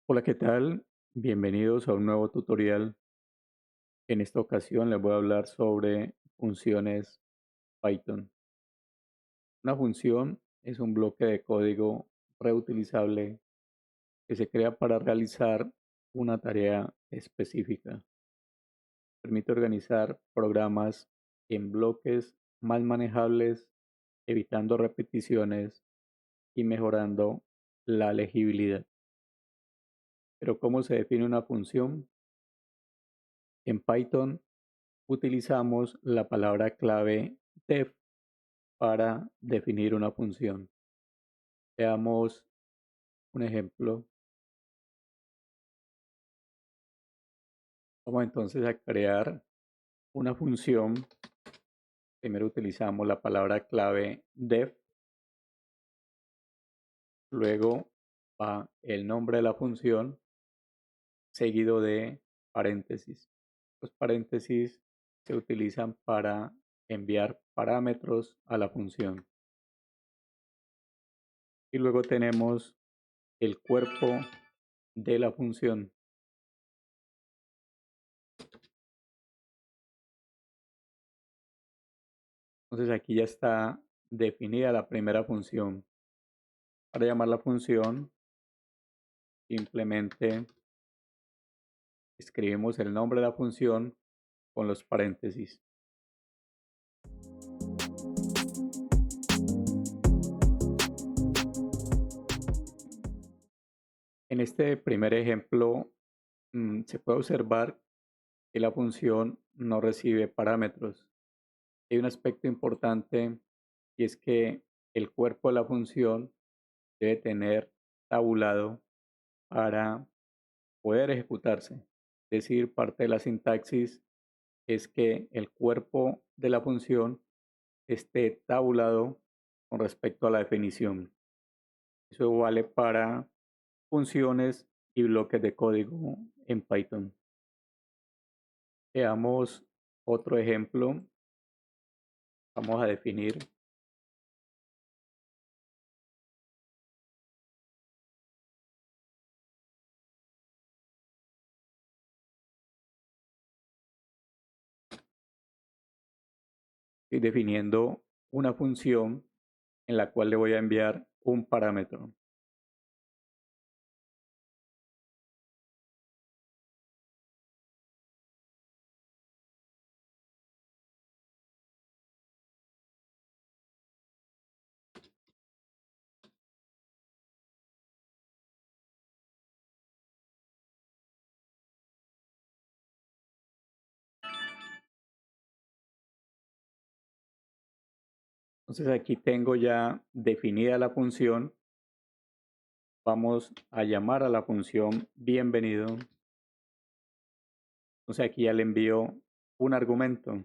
Hola, ¿qué tal? Bienvenidos a un nuevo tutorial. En esta ocasión les voy a hablar sobre funciones Python. Una función es un bloque de código reutilizable que se crea para realizar una tarea específica. Permite organizar programas en bloques más manejables, evitando repeticiones y mejorando la legibilidad. Pero ¿cómo se define una función? En Python utilizamos la palabra clave def para definir una función. Veamos un ejemplo. Vamos entonces a crear una función. Primero utilizamos la palabra clave def, luego va el nombre de la función seguido de paréntesis. Los paréntesis se utilizan para enviar parámetros a la función. Y luego tenemos el cuerpo de la función. Entonces aquí ya está definida la primera función. Para llamar la función, simplemente escribimos el nombre de la función con los paréntesis. En este primer ejemplo, se puede observar que la función no recibe parámetros. Hay un aspecto importante y es que el cuerpo de la función debe tener tabulado para poder ejecutarse. Es decir, parte de la sintaxis es que el cuerpo de la función esté tabulado con respecto a la definición. Eso vale para funciones y bloques de código en Python. Veamos otro ejemplo. Vamos a definir y definiendo una función en la cual le voy a enviar un parámetro. Entonces aquí tengo ya definida la función. Vamos a llamar a la función bienvenido. Entonces aquí ya le envío un argumento.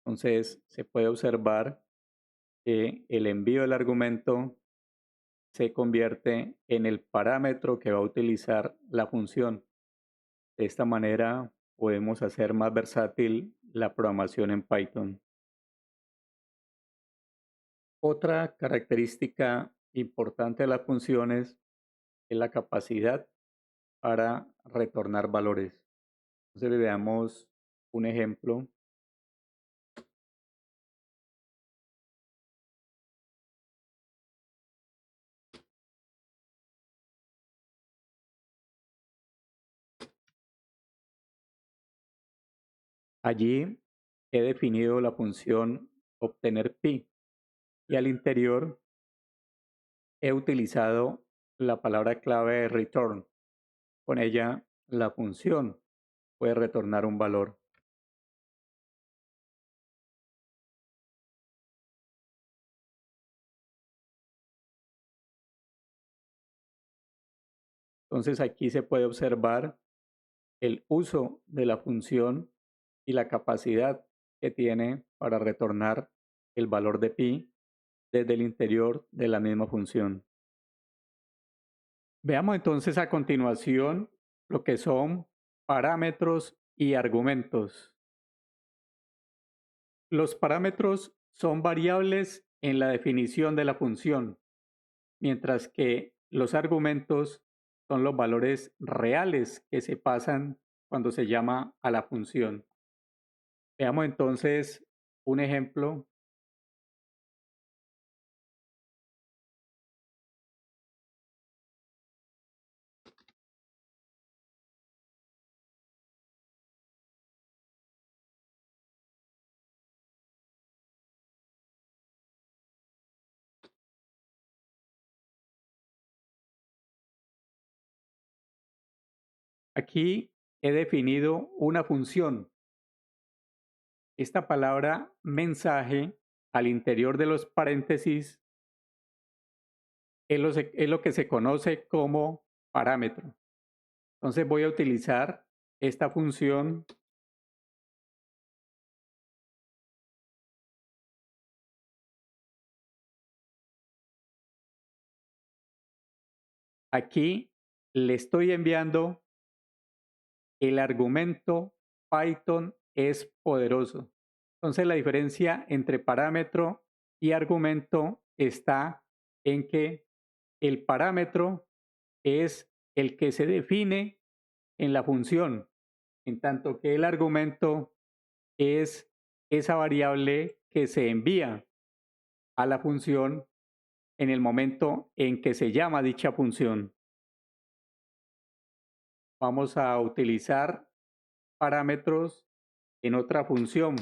Entonces se puede observar que el envío del argumento se convierte en el parámetro que va a utilizar la función. De esta manera podemos hacer más versátil la programación en Python. Otra característica importante de las funciones es la capacidad para retornar valores. Entonces veamos un ejemplo. Allí he definido la función obtener pi y al interior he utilizado la palabra clave return. Con ella la función puede retornar un valor. Entonces aquí se puede observar el uso de la función y la capacidad que tiene para retornar el valor de pi desde el interior de la misma función. Veamos entonces a continuación lo que son parámetros y argumentos. Los parámetros son variables en la definición de la función. mientras que los argumentos son los valores reales que se pasan cuando se llama a la función. Veamos entonces un ejemplo. Aquí he definido una función. Esta palabra mensaje al interior de los paréntesis es lo que se conoce como parámetro. Entonces voy a utilizar esta función. Aquí le estoy enviando el argumento Python es poderoso. Entonces la diferencia entre parámetro y argumento está en que el parámetro es el que se define en la función, en tanto que el argumento es esa variable que se envía a la función en el momento en que se llama dicha función. Vamos a utilizar parámetros en otra función.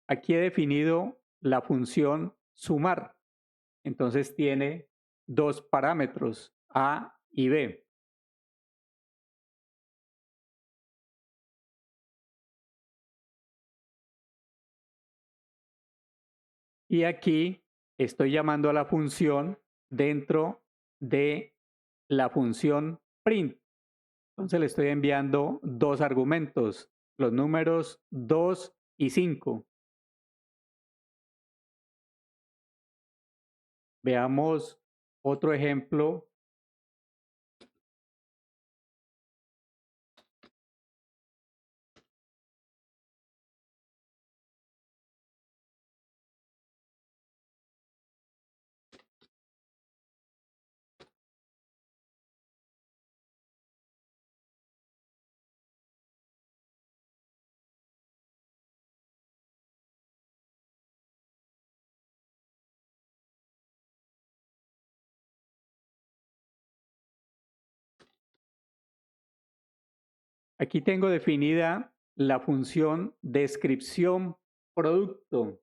Aquí he definido la función sumar. Entonces tiene dos parámetros, A y B. Y aquí estoy llamando a la función dentro de la función print. Entonces le estoy enviando dos argumentos, los números 2 y 5. Veamos otro ejemplo. Aquí tengo definida la función descripción producto.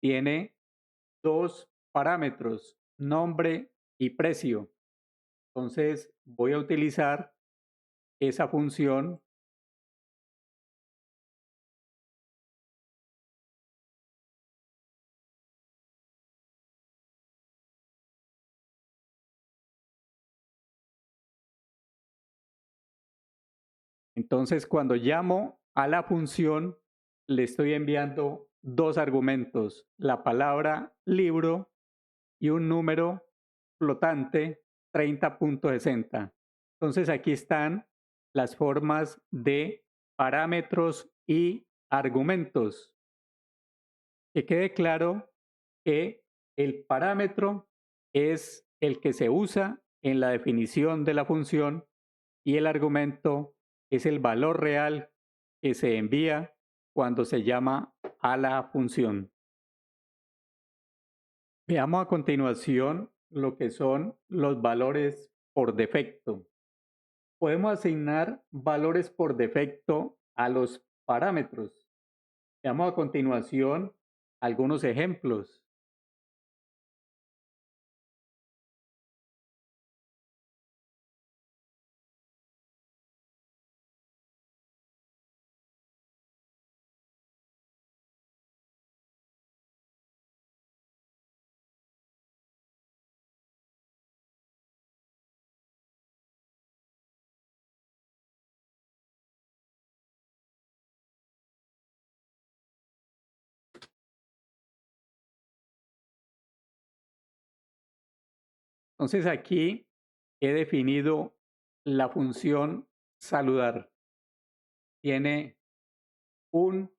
Tiene dos parámetros, nombre y precio. Entonces voy a utilizar esa función. Entonces cuando llamo a la función, le estoy enviando dos argumentos, la palabra libro y un número flotante 30.60. Entonces aquí están las formas de parámetros y argumentos. Que quede claro que el parámetro es el que se usa en la definición de la función y el argumento es el valor real que se envía cuando se llama a la función. Veamos a continuación lo que son los valores por defecto. Podemos asignar valores por defecto a los parámetros. Veamos a continuación algunos ejemplos. Entonces aquí he definido la función saludar. Tiene un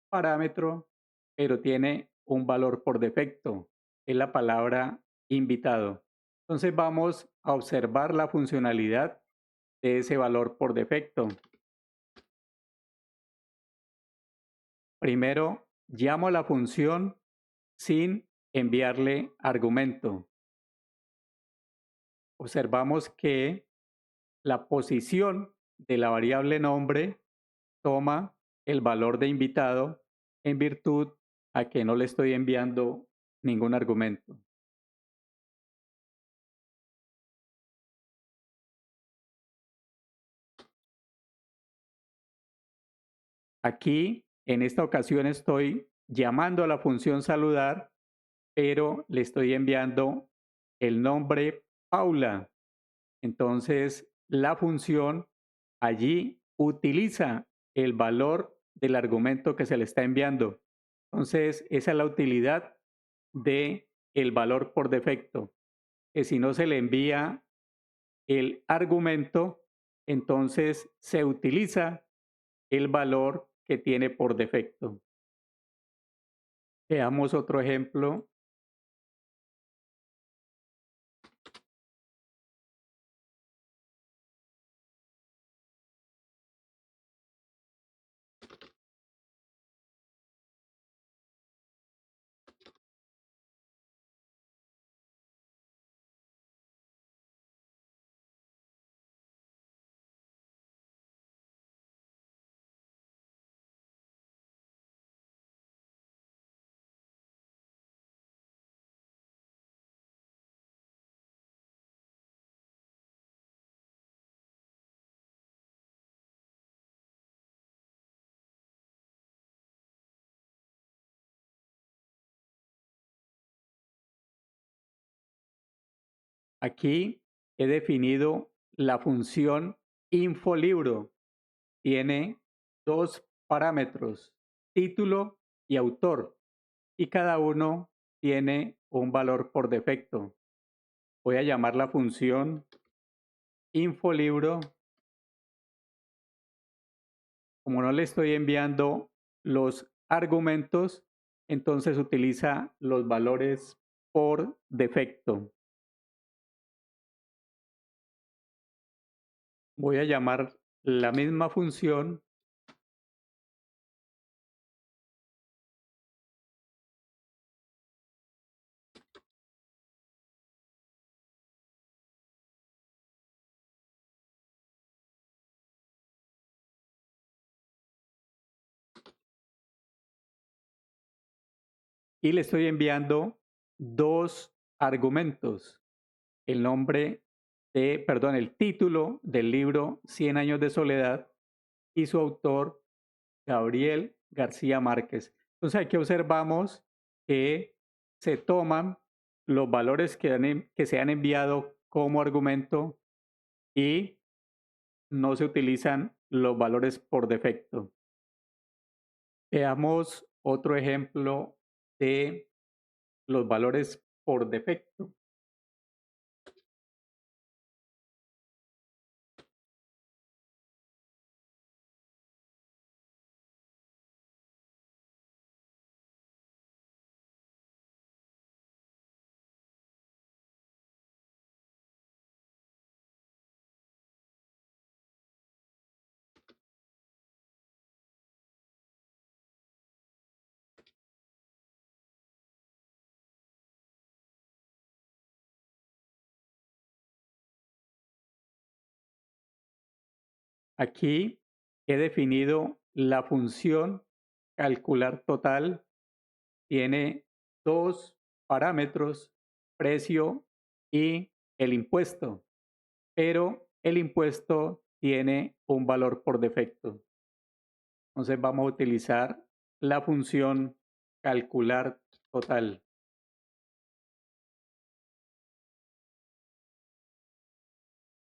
parámetro, pero tiene un valor por defecto. Es la palabra invitado. Entonces vamos a observar la funcionalidad de ese valor por defecto. Primero, llamo a la función sin enviarle argumento. Observamos que la posición de la variable nombre toma el valor de invitado en virtud a que no le estoy enviando ningún argumento. Aquí, en esta ocasión, estoy llamando a la función saludar, pero le estoy enviando el nombre Paula. Entonces, la función allí utiliza el valor del argumento que se le está enviando. Entonces, esa es la utilidad de el valor por defecto, que si no se le envía el argumento, entonces se utiliza el valor que tiene por defecto. Veamos otro ejemplo. Aquí he definido la función infolibro. Tiene dos parámetros, título y autor, y cada uno tiene un valor por defecto. Voy a llamar la función infolibro. Como no le estoy enviando los argumentos, entonces utiliza los valores por defecto. Voy a llamar la misma función y le estoy enviando dos argumentos. El nombre el título del libro 100 años de soledad y su autor, Gabriel García Márquez. Entonces aquí observamos que se toman los valores que se han enviado como argumento y no se utilizan los valores por defecto. Veamos otro ejemplo de los valores por defecto. Aquí he definido la función calcular total. Tiene dos parámetros, precio y el impuesto, pero el impuesto tiene un valor por defecto. Entonces vamos a utilizar la función calcular total.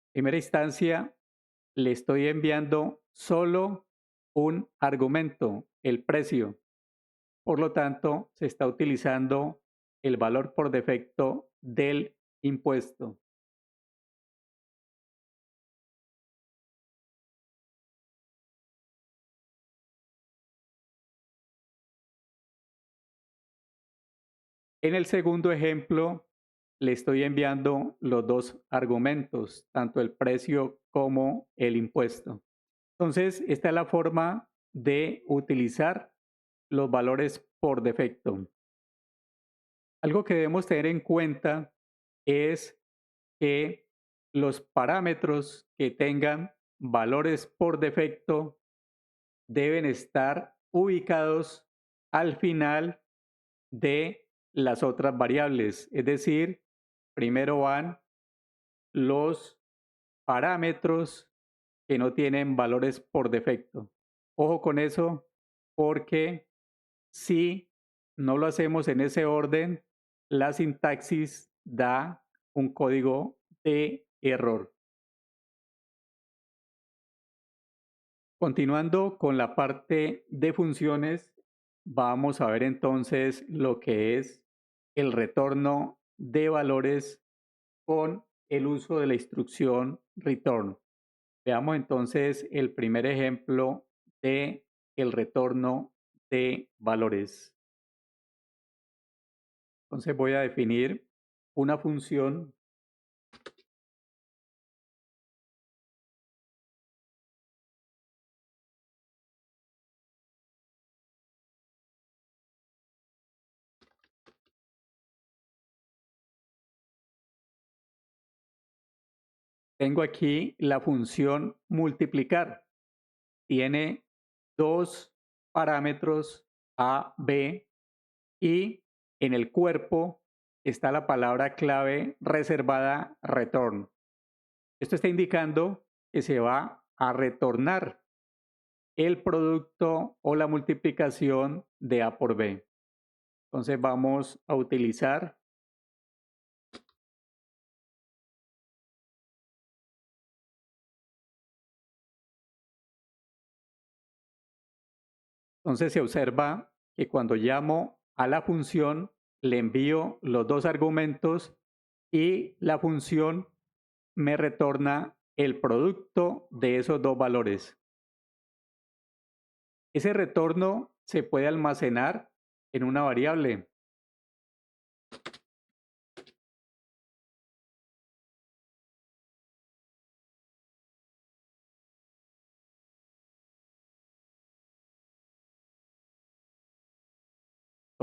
En primera instancia, le estoy enviando solo un argumento, el precio. Por lo tanto, se está utilizando el valor por defecto del impuesto. En el segundo ejemplo, le estoy enviando los dos argumentos, tanto el precio como el impuesto. Entonces, esta es la forma de utilizar los valores por defecto. Algo que debemos tener en cuenta es que los parámetros que tengan valores por defecto deben estar ubicados al final de las otras variables. Es decir, primero van los parámetros que no tienen valores por defecto. Ojo con eso, porque si no lo hacemos en ese orden, la sintaxis da un código de error. Continuando con la parte de funciones, vamos a ver entonces lo que es el retorno de valores con el uso de la instrucción return. Veamos entonces el primer ejemplo de el retorno de valores. Entonces voy a definir una función. Tengo aquí la función multiplicar. Tiene dos parámetros A, B y en el cuerpo está la palabra clave reservada return. Esto está indicando que se va a retornar el producto o la multiplicación de A por B. Entonces vamos a utilizar. Entonces se observa que cuando llamo a la función, le envío los dos argumentos y la función me retorna el producto de esos dos valores. Ese retorno se puede almacenar en una variable.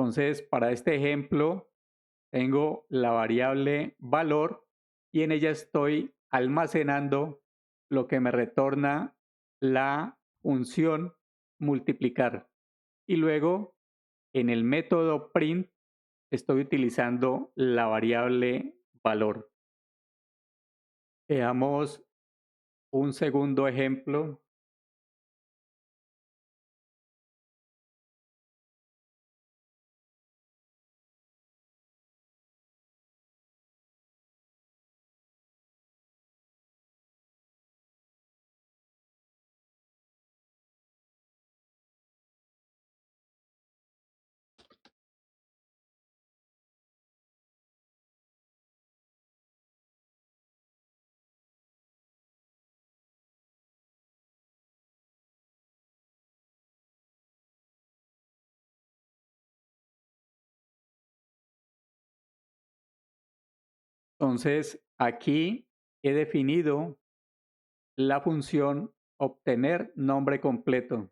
Entonces, para este ejemplo, tengo la variable valor y en ella estoy almacenando lo que me retorna la función multiplicar. Y luego, en el método print, estoy utilizando la variable valor. Veamos un segundo ejemplo. Entonces, aquí he definido la función obtener nombre completo.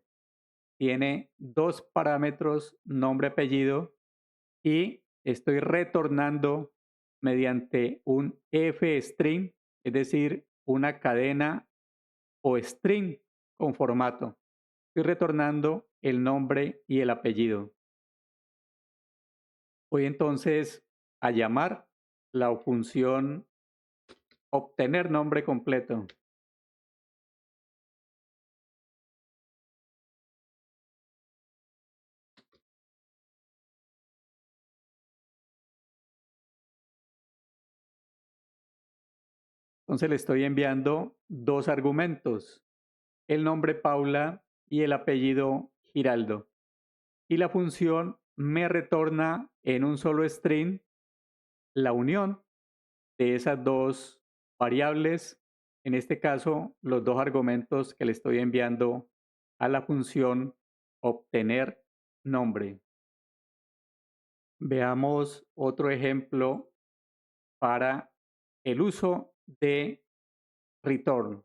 Tiene dos parámetros, nombre, apellido, y estoy retornando mediante un f-string, es decir, una cadena o string con formato. Estoy retornando el nombre y el apellido. Voy entonces a llamar la función obtener nombre completo. Entonces le estoy enviando dos argumentos, el nombre Paula y el apellido Giraldo. Y la función me retorna en un solo string la unión de esas dos variables, en este caso los dos argumentos que le estoy enviando a la función obtener nombre. Veamos otro ejemplo para el uso de return.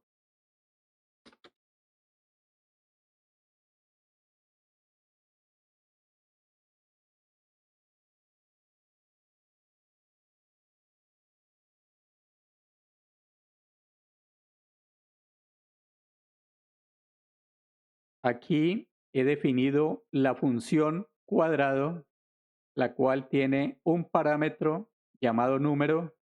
Aquí he definido la función cuadrado, la cual tiene un parámetro llamado número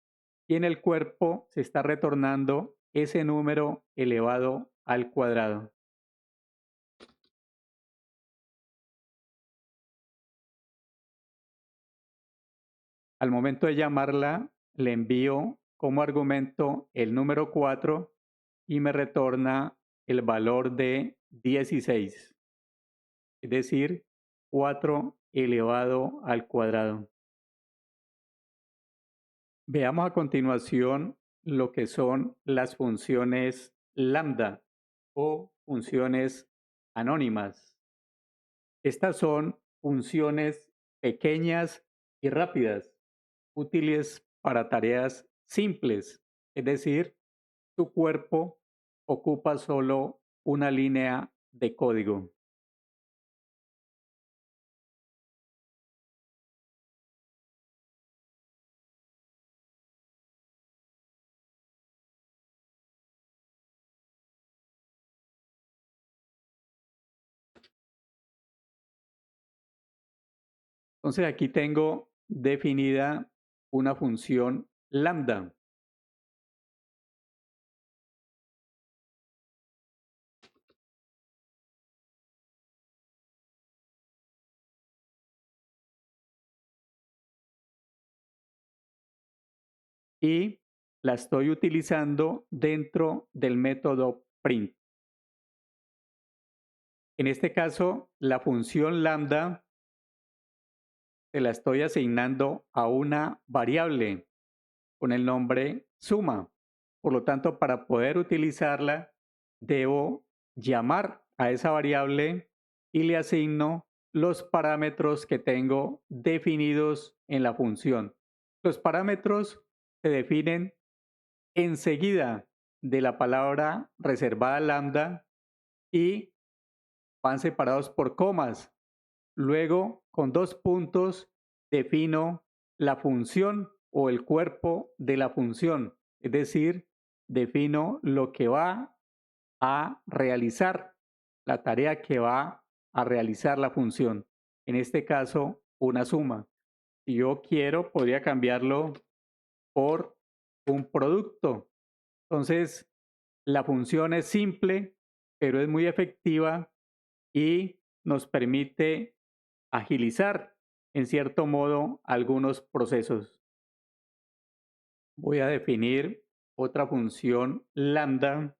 y en el cuerpo se está retornando ese número elevado al cuadrado. Al momento de llamarla, le envío como argumento el número 4 y me retorna el valor de 16, es decir, 4 elevado al cuadrado. Veamos a continuación lo que son las funciones lambda o funciones anónimas. Estas son funciones pequeñas y rápidas, útiles para tareas simples, es decir, tu cuerpo ocupa solo una línea de código. Entonces aquí tengo definida una función lambda y la estoy utilizando dentro del método print. En este caso, la función lambda se la estoy asignando a una variable con el nombre suma. Por lo tanto, para poder utilizarla, debo llamar a esa variable y le asigno los parámetros que tengo definidos en la función. Los parámetros se definen enseguida de la palabra reservada lambda y van separados por comas. Luego, con dos puntos, defino la función o el cuerpo de la función, es decir, defino lo que va a realizar, la tarea que va a realizar la función. En este caso, una suma. Si yo quiero, podría cambiarlo por un producto. Entonces, la función es simple, pero es muy efectiva y nos permite agilizar, en cierto modo, algunos procesos. Voy a definir otra función lambda.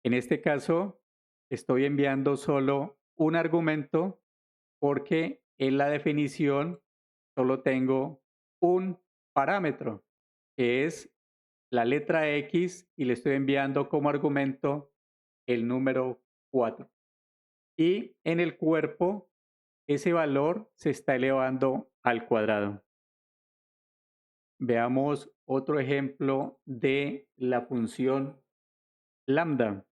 En este caso, estoy enviando solo un argumento porque en la definición solo tengo un parámetro, que es la letra X, y le estoy enviando como argumento el número 4. Y en el cuerpo, ese valor se está elevando al cuadrado. Veamos otro ejemplo de la función lambda.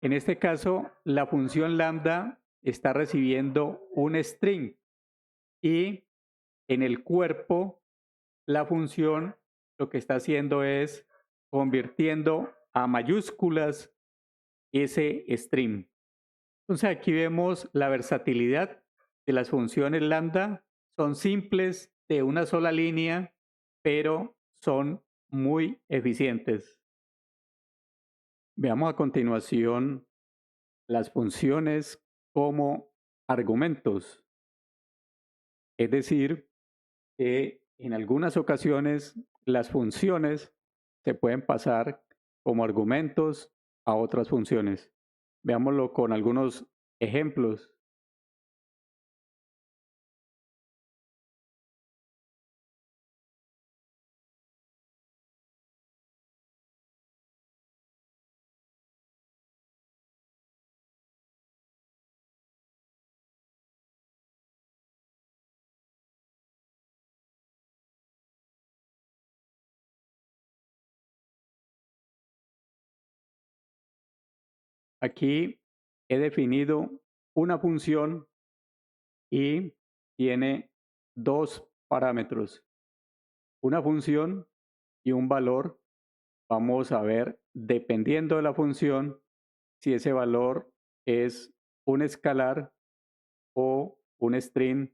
En este caso, la función lambda está recibiendo un string y en el cuerpo, la función lo que está haciendo es convirtiendo a mayúsculas ese string. Entonces aquí vemos la versatilidad de las funciones lambda son simples de una sola línea, pero son muy eficientes. Veamos a continuación las funciones como argumentos, es decir, que en algunas ocasiones las funciones se pueden pasar como argumentos a otras funciones. Veámoslo con algunos ejemplos. Aquí he definido una función y tiene dos parámetros, una función y un valor. Vamos a ver, dependiendo de la función, si ese valor es un escalar o un string.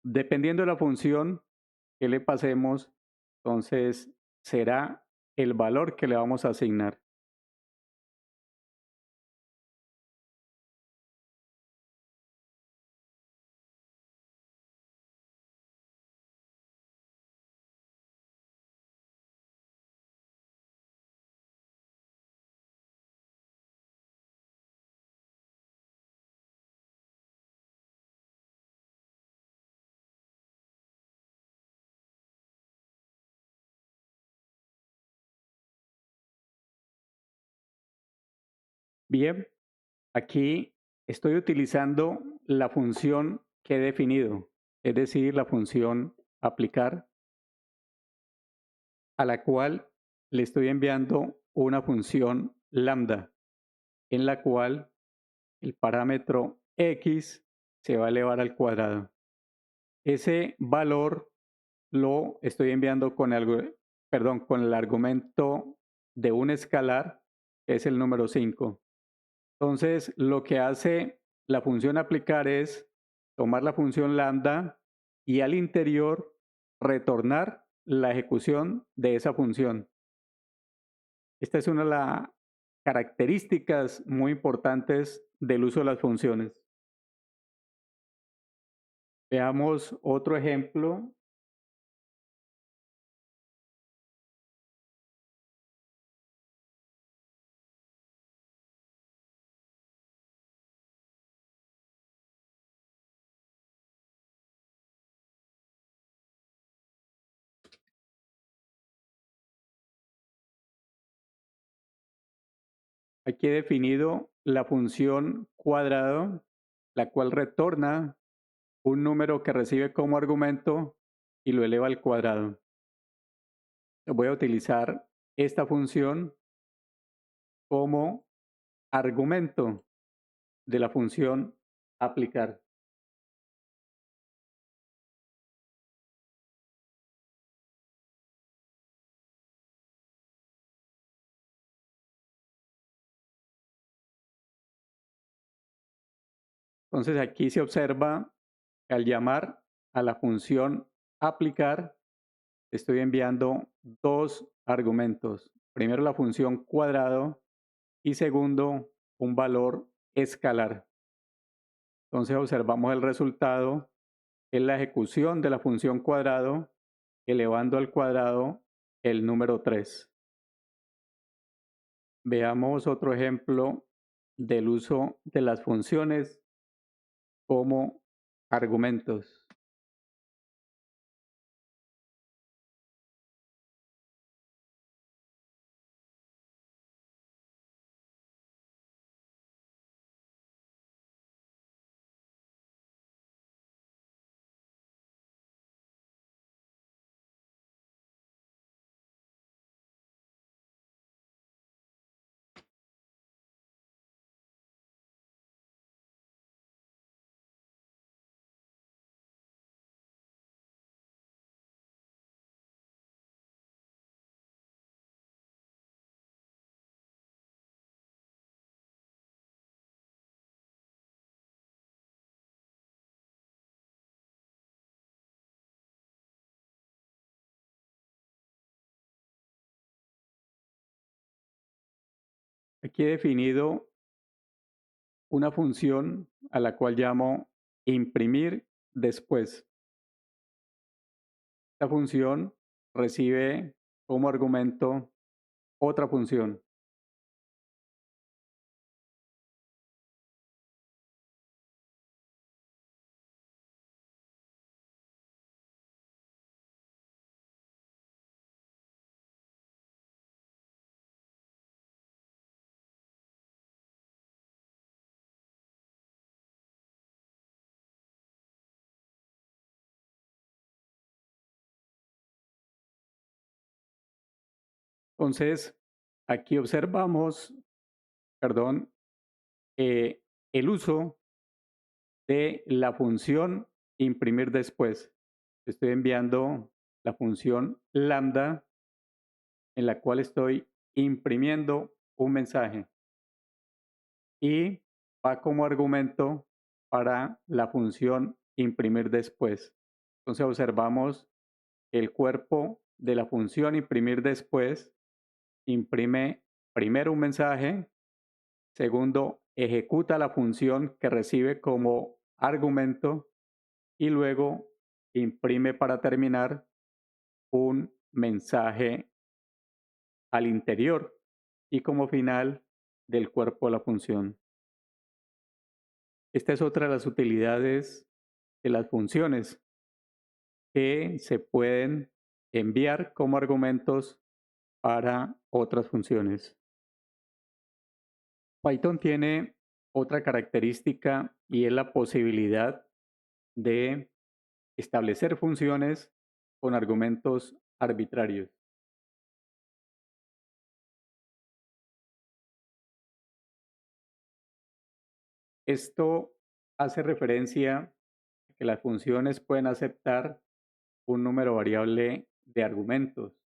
Dependiendo de la función que le pasemos, entonces será el valor que le vamos a asignar. Bien, aquí estoy utilizando la función que he definido, es decir, la función aplicar, a la cual le estoy enviando una función lambda, en la cual el parámetro x se va a elevar al cuadrado. Ese valor lo estoy enviando con con el argumento de un escalar, que es el número 5. Entonces, lo que hace la función aplicar es tomar la función lambda y al interior retornar la ejecución de esa función. Esta es una de las características muy importantes del uso de las funciones. Veamos otro ejemplo. Aquí he definido la función cuadrado, la cual retorna un número que recibe como argumento y lo eleva al cuadrado. Voy a utilizar esta función como argumento de la función aplicar. Entonces aquí se observa que al llamar a la función aplicar, estoy enviando dos argumentos. Primero la función cuadrado y segundo un valor escalar. Entonces observamos el resultado es la ejecución de la función cuadrado elevando al cuadrado el número 3. Veamos otro ejemplo del uso de las funciones como argumentos. Aquí he definido una función a la cual llamo imprimir después. Esta función recibe como argumento otra función. Entonces, aquí observamos, perdón, eh, el uso de la función imprimir después. Estoy enviando la función lambda en la cual estoy imprimiendo un mensaje y va como argumento para la función imprimir después. Entonces observamos que el cuerpo de la función imprimir después imprime primero un mensaje, segundo ejecuta la función que recibe como argumento y luego imprime para terminar un mensaje al interior y como final del cuerpo de la función. Esta es otra de las utilidades de las funciones que se pueden enviar como argumentos para otras funciones. Python tiene otra característica y es la posibilidad de establecer funciones con argumentos arbitrarios. Esto hace referencia a que las funciones pueden aceptar un número variable de argumentos.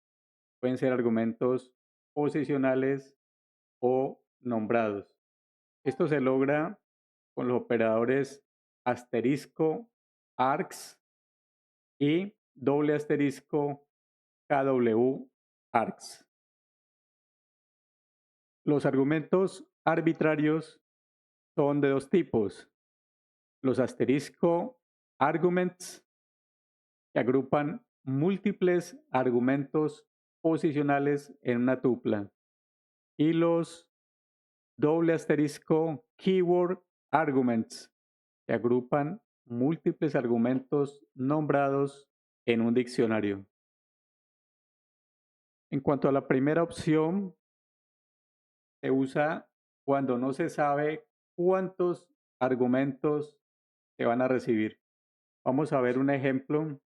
Pueden ser argumentos posicionales o nombrados. Esto se logra con los operadores asterisco, args y doble asterisco, kw, args. Los argumentos arbitrarios son de dos tipos. Los asterisco arguments, que agrupan múltiples argumentos posicionales en una tupla, y los doble asterisco keyword arguments, que agrupan múltiples argumentos nombrados en un diccionario. En cuanto a la primera opción, se usa cuando no se sabe cuántos argumentos se van a recibir. Vamos a ver un ejemplo.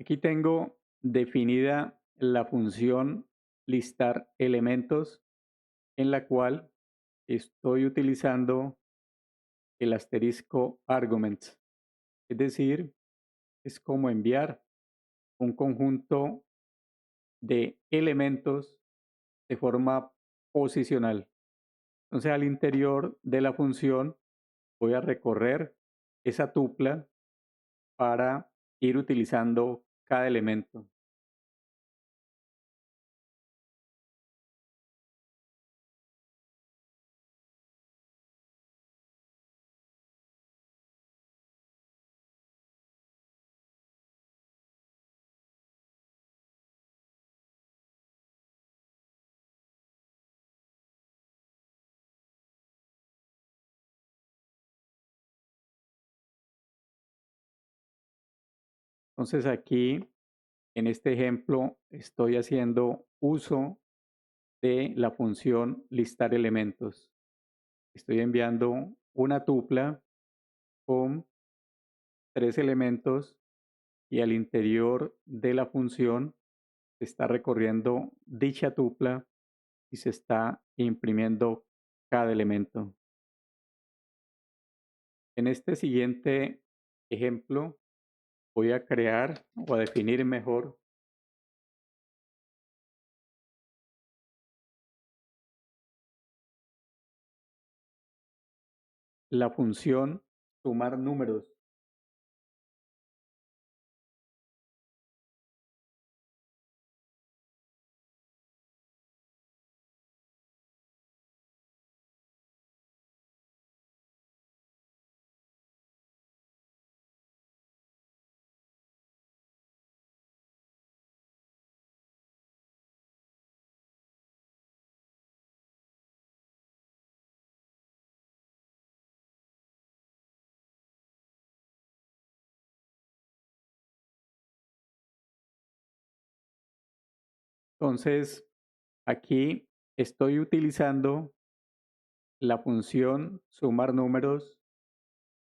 Aquí tengo definida la función listar elementos en la cual estoy utilizando el asterisco arguments. Es decir, es como enviar un conjunto de elementos de forma posicional. Entonces, al interior de la función voy a recorrer esa tupla para ir utilizando cada elemento. Entonces, aquí En este ejemplo estoy haciendo uso de la función listar elementos. Estoy enviando una tupla con 3 elementos y al interior de la función se está recorriendo dicha tupla y se está imprimiendo cada elemento. En este siguiente ejemplo voy a crear o a definir mejor la función sumar números. Entonces, aquí estoy utilizando la función sumar números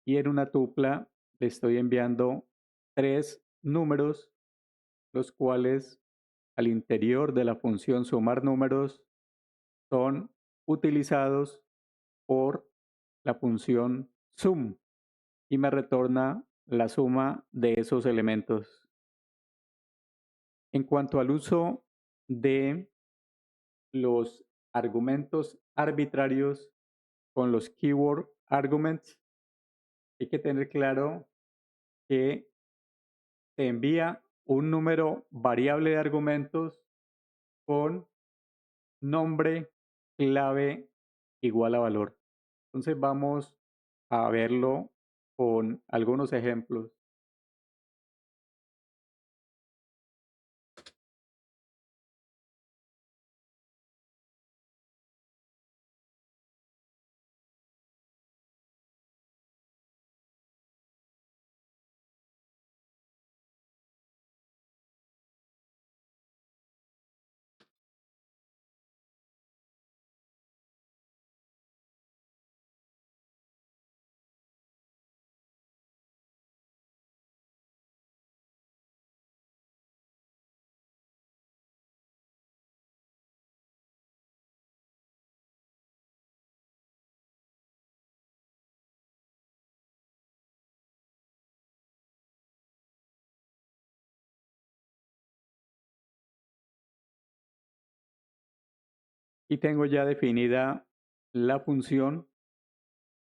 y en una tupla le estoy enviando 3 números, los cuales al interior de la función sumar números son utilizados por la función sum y me retorna la suma de esos elementos. En cuanto al uso de los argumentos arbitrarios con los keyword arguments, hay que tener claro que se envía un número variable de argumentos con nombre clave igual a valor. Entonces vamos a verlo con algunos ejemplos. Y tengo ya definida la función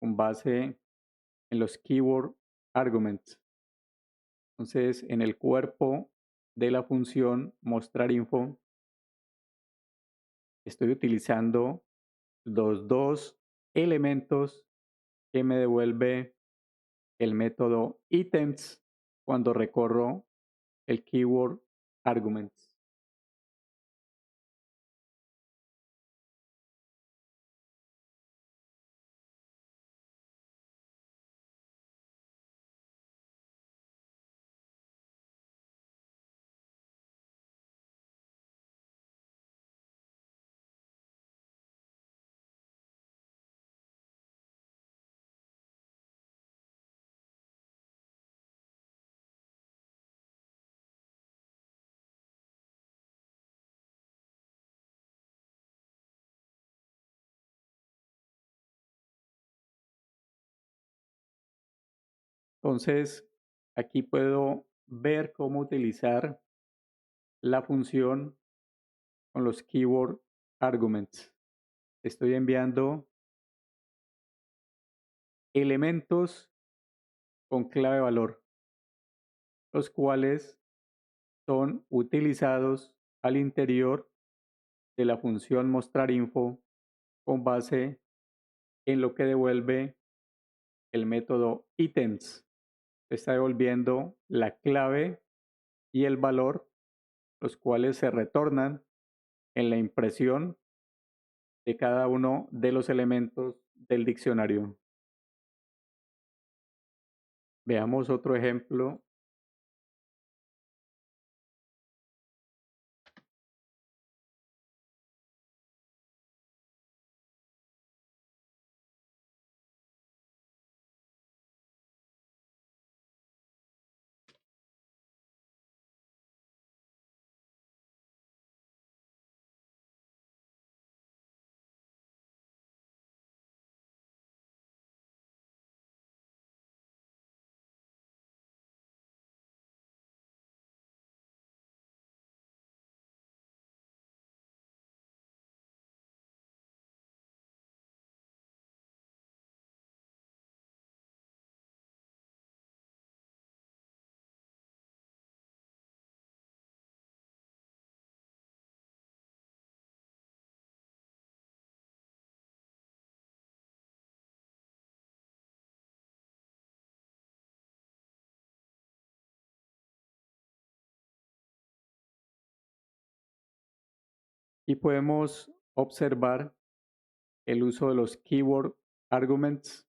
con base en los keyword arguments. Entonces, en el cuerpo de la función mostrar info, estoy utilizando los 2 elementos que me devuelve el método items cuando recorro el keyword arguments. Entonces, aquí puedo ver cómo utilizar la función con los keyword arguments. Estoy enviando elementos con clave valor, los cuales son utilizados al interior de la función mostrar info con base en lo que devuelve el método items. Está devolviendo la clave y el valor, los cuales se retornan en la impresión de cada uno de los elementos del diccionario. Veamos otro ejemplo y podemos observar el uso de los keyword arguments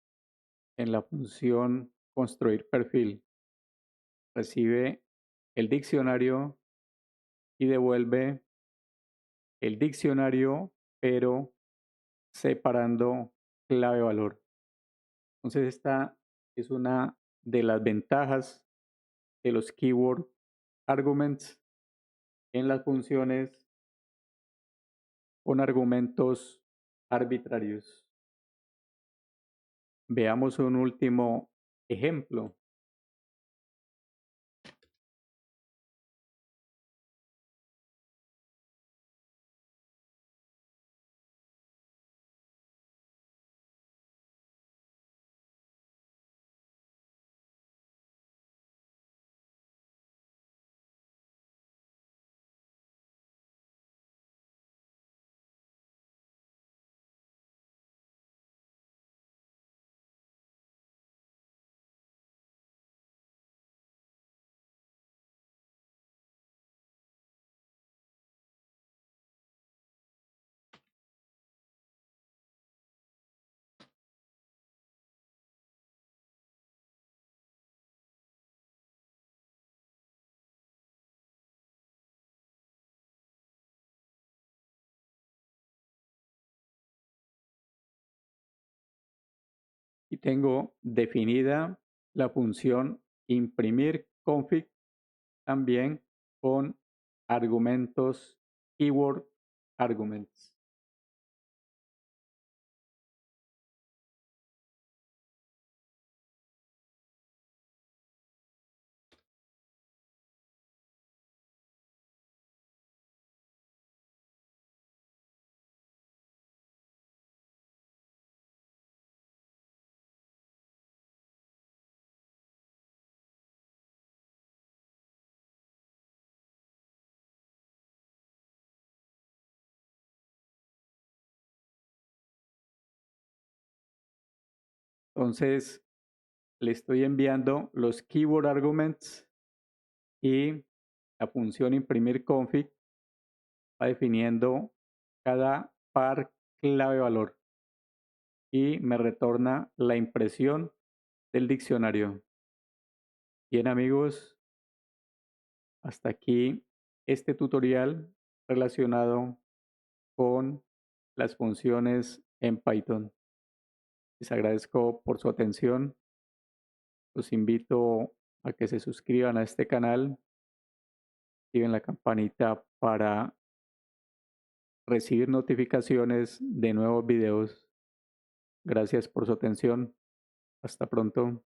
en la función construir perfil. Recibe el diccionario y devuelve el diccionario, pero separando clave valor. Entonces esta es una de las ventajas de los keyword arguments en las funciones con argumentos arbitrarios. Veamos un último ejemplo. Y tengo definida la función imprimir config también con argumentos keyword arguments. Entonces le estoy enviando los keyword arguments y la función imprimir config va definiendo cada par clave valor y me retorna la impresión del diccionario. Bien amigos, hasta aquí este tutorial relacionado con las funciones en Python. Les agradezco por su atención. Los invito a que se suscriban a este canal, activen la campanita para recibir notificaciones de nuevos videos. Gracias por su atención. Hasta pronto.